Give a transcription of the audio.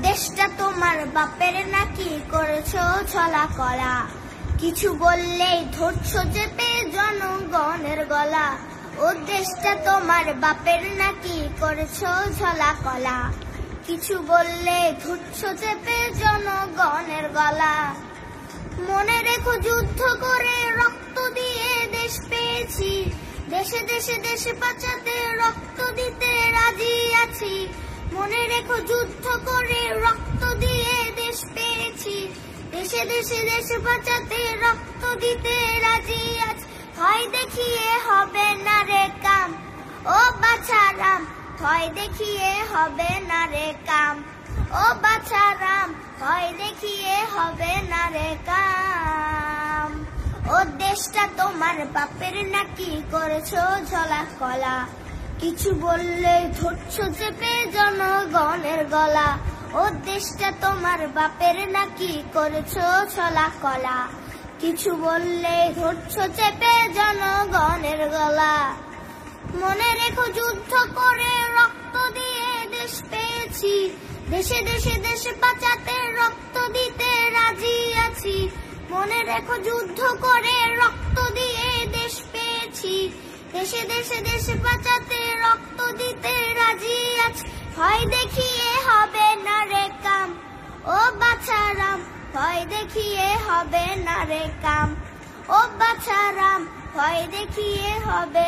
দেশটা তোমার বাপের নাকি করেছো ছলা কলা, কিছু বললেই ধরছো চেপে জনগণের গলা। ও দেশটা তোমার বাপের নাকি করেছো ছলা কলা, কিছু বললে ধরছো চেপে জনগণের গলা। মনে রেখো যুদ্ধ করে রক্ত দিয়ে দেশ পেয়েছি, দেশে দেশে দেশে বাঁচাতে রক্ত দিতে রাজি আছি। মনে রেখো যুদ্ধ করে রক্ত দিয়ে দেশ পেয়েছি, দেশে দেশে দেশে বাঁচাতে রক্ত দিতে রাজি আছি। ভয় দেখিয়ে হবে না রে কাম, ও বাছারাম, ভয় দেখিয়ে হবে না রে কাম, ও বাছারাম, ভয় দেখিয়ে হবে না রে কাম। ও দেশটা তোমার বাপের নাকি করেছো ঝলা কলা, কিছু বললে ধরছো চেপে জনগণের গলা। ও দেশটা তোমার বাপের নাকি করেছো ছলা কলা, কিছু বললে ধরছো চেপে জনগণের গলা। মনে রেখো যুদ্ধ করে রক্ত দিয়ে দেশ পেয়েছি, দেশে দেশে দেশে বাঁচাতে রক্ত দিতে রাজি আছি। মনে রেখো যুদ্ধ করে রক্ত দিয়ে দেশ পেয়েছি, দেশে দেশে দেশে বাঁচাতে রক্ত দিতে রাজি আছি। ভয় দেখিয়ে হবে না রে কাম, ও বাছারাম, ভয় দেখিয়ে হবে না রে কাম, ও বাছারাম, ভয় দেখিয়ে হবে।